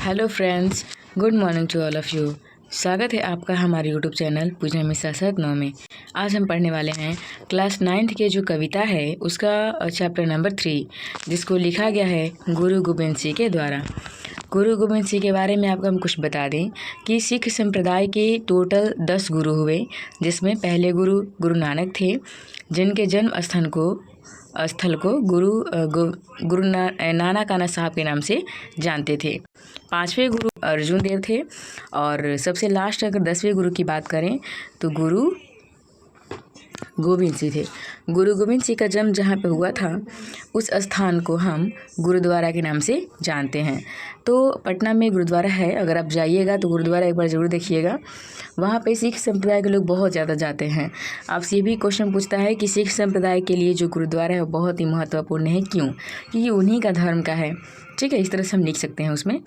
Hello friends, good morning to all of you. स्वागत है आपका हमारे यूट्यूब चैनल पूजा मिश्रा 7 में। आज हम पढ़ने वाले हैं क्लास 9th के जो कविता है उसका चैप्टर नंबर 3, जिसको लिखा गया है गुरु गोबिंद सिंह के द्वारा। गुरु गोबिंद सिंह के बारे में आपको हम कुछ बता दें कि सिख संप्रदाय के टोटल 10 गुरु हुए, जिसमें पहले गुरु नानक थे, जिनके जन्म स्थल को गुरु नानकाना साहब के नाम से जानते थे। 5वें गुरु अर्जुन देव थे और सबसे लास्ट अगर 10वें गुरु की बात करें तो गुरु गोबिंद सिंह थे। गुरु गोबिंद सिंह का जन्म जहाँ पे हुआ था उस स्थान को हम गुरुद्वारा के नाम से जानते हैं। तो पटना में गुरुद्वारा है, अगर आप जाइएगा तो गुरुद्वारा एक बार ज़रूर देखिएगा। वहाँ पे सिख संप्रदाय के लोग बहुत ज़्यादा जाते हैं। आपसे ये भी क्वेश्चन पूछता है कि सिख संप्रदाय के लिए जो गुरुद्वारा है वो बहुत ही महत्वपूर्ण है, क्यों? क्योंकि उन्हीं का धर्म का है। ठीक है, इस तरह से हम लिख सकते हैं उसमें।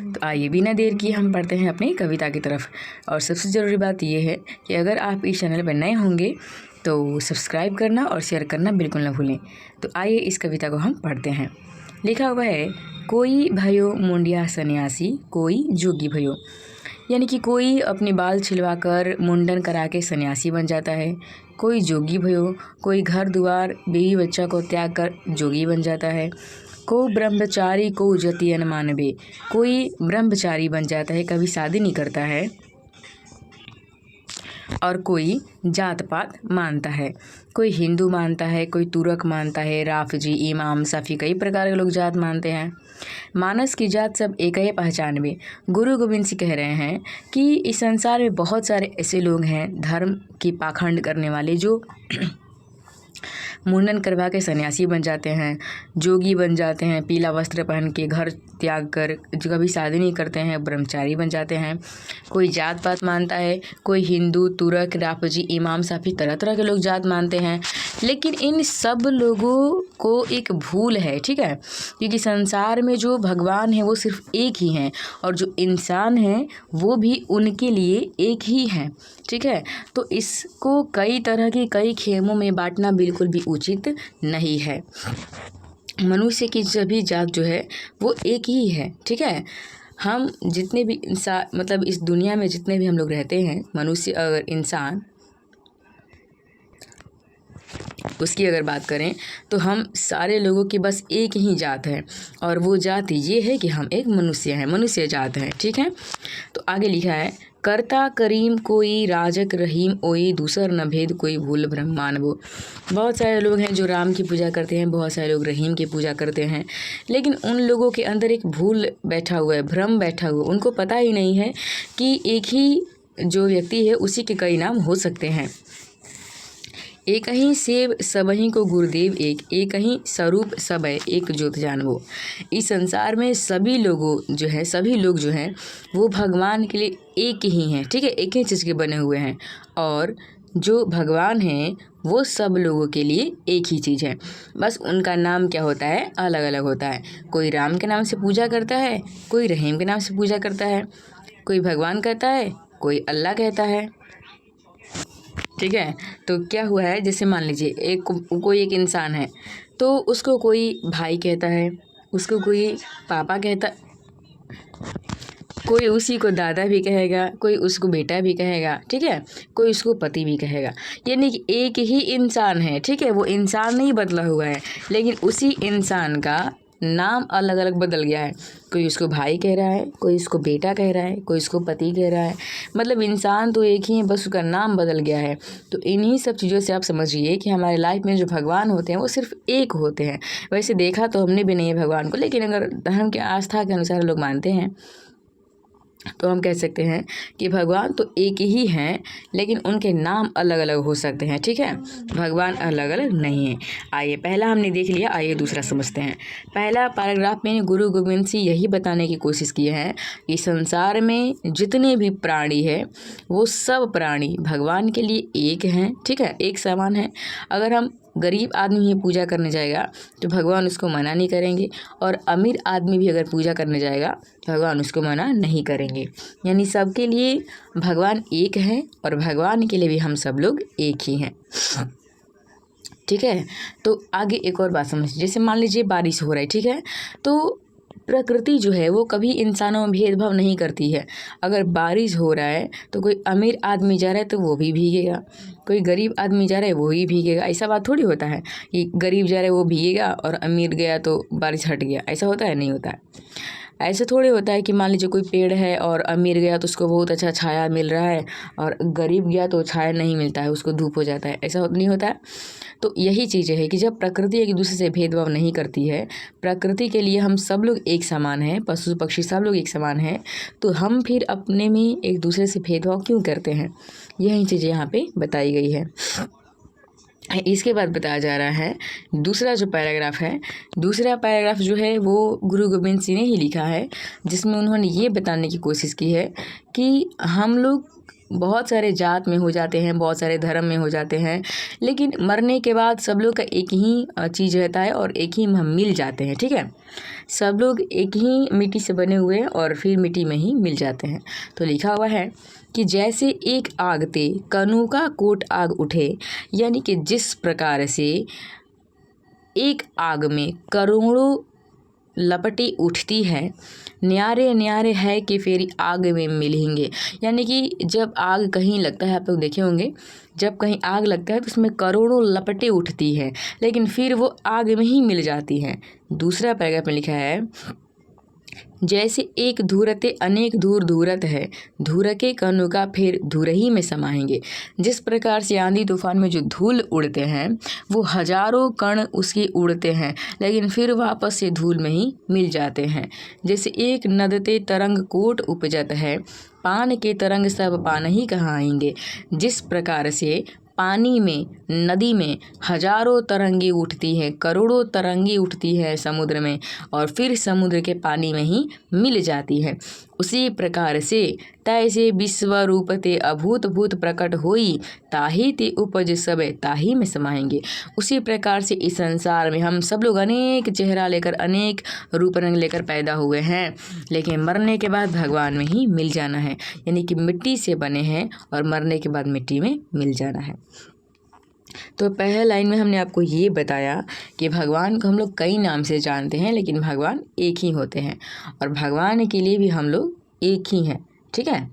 तो आइए बिना देर किए हम पढ़ते हैं अपनी कविता की तरफ। और सबसे ज़रूरी बात यह है कि अगर आप इस चैनल पर नए होंगे तो सब्सक्राइब करना और शेयर करना बिल्कुल ना भूलें। तो आइए इस कविता को हम पढ़ते हैं। लिखा हुआ है, कोई भयो मुंडिया सन्यासी, कोई जोगी भयो। यानी कि कोई अपने बाल छिलवाकर मुंडन करा के सन्यासी बन जाता है, कोई जोगी भयो, कोई घर द्वार बीवी बच्चा को त्याग कर जोगी बन जाता है, को ब्रह्मचारी को जतियन मानवे, कोई ब्रह्मचारी बन जाता है, कभी शादी नहीं करता है, और कोई जात पात मानता है। कोई हिंदू मानता है, कोई तुर्क मानता है, राफजी, इमाम, साफ़ी, कई प्रकार के लोग जात मानते हैं। मानस की जात सब एक ही पहचान में। गुरु गोबिंद सिंह कह रहे हैं कि इस संसार में बहुत सारे ऐसे लोग हैं धर्म की पाखंड करने वाले, जो मुंडन करवा के सन्यासी बन जाते हैं, जोगी बन जाते हैं, पीला वस्त्र पहन के घर त्याग कर, जो कभी शादी नहीं करते हैं, ब्रह्मचारी बन जाते हैं। कोई जात पात मानता है, कोई हिंदू, तुर्क, राफजी, इमाम, साफ़ी, तरह तरह के लोग जात मानते हैं। लेकिन इन सब लोगों को एक भूल है, ठीक है, क्योंकि संसार में जो भगवान है वो सिर्फ एक ही हैं और जो इंसान हैं वो भी उनके लिए एक ही हैं। ठीक है, तो इसको कई तरह की कई खेमों में बांटना बिल्कुल भी उचित नहीं है। मनुष्य की सभी जात जो है वो एक ही है। ठीक है, हम जितने भी इंसान, मतलब इस दुनिया में जितने भी हम लोग रहते हैं, मनुष्य अगर इंसान उसकी अगर बात करें तो हम सारे लोगों की बस एक ही जात है, और वो जात ये है कि हम एक मनुष्य हैं, मनुष्य जात हैं। ठीक है, तो आगे लिखा है, करता करीम कोई राजक रहीम ओई, दूसर न भेद कोई भूल ब्रह्म मानवो। बहुत सारे लोग हैं जो राम की पूजा करते हैं, बहुत सारे लोग रहीम की पूजा करते हैं, लेकिन उन लोगों के अंदर एक भूल बैठा हुआ है, भ्रम बैठा हुआ। उनको पता ही नहीं है कि एक ही जो व्यक्ति है उसी के कई नाम हो सकते हैं। एक ही सेव सबही को गुरुदेव एक ही स्वरूप सब है, एक ज्योत जानवो। इस संसार में सभी लोग जो हैं वो भगवान के लिए एक ही हैं। ठीक है, एक ही चीज़ के बने हुए हैं, और जो भगवान हैं वो सब लोगों के लिए एक ही चीज़ है, बस उनका नाम क्या होता है, अलग अलग होता है। कोई राम के नाम से पूजा करता है, कोई रहीम के नाम से पूजा करता है, कोई भगवान कहता है, कोई अल्लाह कहता है। ठीक है, तो क्या हुआ है, जैसे मान लीजिए कोई एक इंसान है, तो उसको कोई भाई कहता है, उसको कोई पापा कहता, कोई उसी को दादा भी कहेगा, कोई उसको बेटा भी कहेगा। ठीक है, कोई उसको पति भी कहेगा। यानी कि एक ही इंसान है। ठीक है, वो इंसान नहीं बदला हुआ है, लेकिन उसी इंसान का नाम अलग अलग बदल गया है। कोई उसको भाई कह रहा है, कोई उसको बेटा कह रहा है, कोई उसको पति कह रहा है। मतलब इंसान तो एक ही है, बस उसका नाम बदल गया है। तो इन्हीं सब चीज़ों से आप समझिए कि हमारे लाइफ में जो भगवान होते हैं वो सिर्फ एक होते हैं। वैसे देखा तो हमने भी नहीं है भगवान को, लेकिन अगर धर्म के आस्था के अनुसार लोग मानते हैं तो हम कह सकते हैं कि भगवान तो एक ही हैं, लेकिन उनके नाम अलग अलग हो सकते हैं। ठीक है, भगवान अलग अलग नहीं है। आइए, पहला हमने देख लिया, आइए दूसरा समझते हैं। पहला पैराग्राफ में गुरु गोबिंद सिंह यही बताने की कोशिश की है कि संसार में जितने भी प्राणी है वो सब प्राणी भगवान के लिए एक हैं। ठीक है, एक समान है। अगर हम गरीब आदमी ही पूजा करने जाएगा तो भगवान उसको मना नहीं करेंगे, और अमीर आदमी भी अगर पूजा करने जाएगा भगवान उसको मना नहीं करेंगे। यानी सबके लिए भगवान एक है, और भगवान के लिए भी हम सब लोग एक ही हैं। ठीक है, तो आगे एक और बात समझिए। जैसे मान लीजिए बारिश हो रहा है, ठीक है, तो प्रकृति जो है वो कभी इंसानों में भेदभाव नहीं करती है। अगर बारिश हो रहा है तो कोई अमीर आदमी जा रहा है तो वो भी भीगेगा, कोई गरीब आदमी जा रहा है वो ही भीगेगा। ऐसा बात थोड़ी होता है कि गरीब जा रहा है वो भीगेगा और अमीर गया तो बारिश हट गया, ऐसा होता है? नहीं होता है। ऐसे थोड़े होता है कि मान लीजिए कोई पेड़ है और अमीर गया तो उसको बहुत अच्छा छाया मिल रहा है और गरीब गया तो छाया नहीं मिलता है, उसको धूप हो जाता है, ऐसा नहीं होता है। तो यही चीज़ें है कि जब प्रकृति एक दूसरे से भेदभाव नहीं करती है, प्रकृति के लिए हम सब लोग एक समान हैं, पशु पक्षी सब लोग एक समान हैं, तो हम फिर अपने में एक दूसरे से भेदभाव क्यों करते हैं? यही चीज़ें यहाँ पे बताई गई है। इसके बाद बताया जा रहा है दूसरा जो पैराग्राफ है, दूसरा पैराग्राफ जो है वो गुरु गोविंद सिंह ने ही लिखा है, जिसमें उन्होंने ये बताने की कोशिश की है कि हम लोग बहुत सारे जात में हो जाते हैं, बहुत सारे धर्म में हो जाते हैं, लेकिन मरने के बाद सब लोग का एक ही चीज़ रहता है और एक ही हम मिल जाते हैं। ठीक है, सब लोग एक ही मिट्टी से बने हुए हैं और फिर मिट्टी में ही मिल जाते हैं। तो लिखा हुआ है कि जैसे एक आग ते कनु का कोट आग उठे, यानी कि जिस प्रकार से एक आग में करोड़ों लपटी उठती है, न्यारे न्यारे है कि फिर आग में मिलेंगे। यानी कि जब आग कहीं लगता है, आप लोग देखे होंगे, जब कहीं आग लगता है तो उसमें करोड़ों लपटें उठती हैं, लेकिन फिर वो आग में ही मिल जाती हैं। दूसरा पैराग्राफ में लिखा है जैसे एक धूरते अनेक धूर धूरत है, धूरके कनु का फिर धूर ही में समाएंगे। जिस प्रकार से आंधी तूफान में जो धूल उड़ते हैं वो हजारों कण उसके उड़ते हैं, लेकिन फिर वापस से धूल में ही मिल जाते हैं। जैसे एक नदते तरंग कोट उपजत है, पान के तरंग सब पान ही कहाँ आएंगे। जिस प्रकार से पानी में, नदी में हजारों तरंगे उठती हैं, करोड़ों तरंगे उठती है समुद्र में और फिर समुद्र के पानी में ही मिल जाती है, उसी प्रकार से तैसे विश्व रूप ते अभूत भूत प्रकट होई, ताही ते उपज सब ताही में समाएंगे। उसी प्रकार से इस संसार में हम सब लोग अनेक चेहरा लेकर, अनेक रूप रंग लेकर पैदा हुए हैं, लेकिन मरने के बाद भगवान में ही मिल जाना है। यानी कि मिट्टी से बने हैं और मरने के बाद मिट्टी में मिल जाना है। तो पहले लाइन में हमने आपको ये बताया कि भगवान को हम लोग कई नाम से जानते हैं, लेकिन भगवान एक ही होते हैं और भगवान के लिए भी हम लोग एक ही हैं। ठीक है,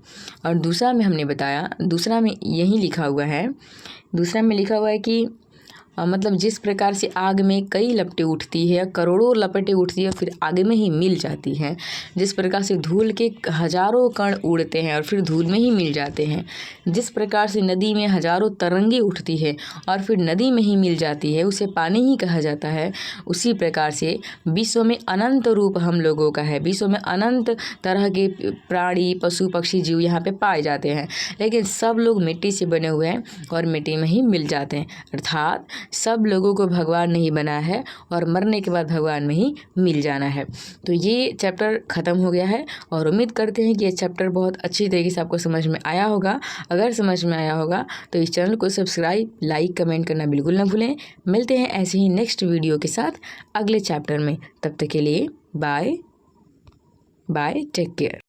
और दूसरा में हमने बताया, दूसरा में यही लिखा हुआ है, दूसरा में लिखा हुआ है कि मतलब जिस प्रकार से आग में कई लपटें उठती है, करोड़ों लपटें उठती है फिर आग में ही मिल जाती हैं, जिस प्रकार से धूल के हजारों कण उड़ते हैं और फिर धूल में ही मिल जाते हैं, जिस प्रकार से नदी में हजारों तरंगे उठती है और फिर नदी में ही मिल जाती है, उसे पानी ही कहा जाता है, उसी प्रकार से विश्व में अनंत रूप हम लोगों का है। विश्व में अनंत तरह के प्राणी, पशु, पक्षी, जीव यहाँ पे पाए जाते हैं, लेकिन सब लोग मिट्टी से बने हुए हैं और मिट्टी में ही मिल जाते हैं। अर्थात सब लोगों को भगवान नहीं बनाया है और मरने के बाद भगवान में ही मिल जाना है। तो ये चैप्टर ख़त्म हो गया है और उम्मीद करते हैं कि ये चैप्टर बहुत अच्छी तरीके से आपको समझ में आया होगा। अगर समझ में आया होगा तो इस चैनल को सब्सक्राइब, लाइक, कमेंट करना बिल्कुल ना भूलें। मिलते हैं ऐसे ही नेक्स्ट वीडियो के साथ अगले चैप्टर में। तब तक के लिए बाय बाय, टेक केयर।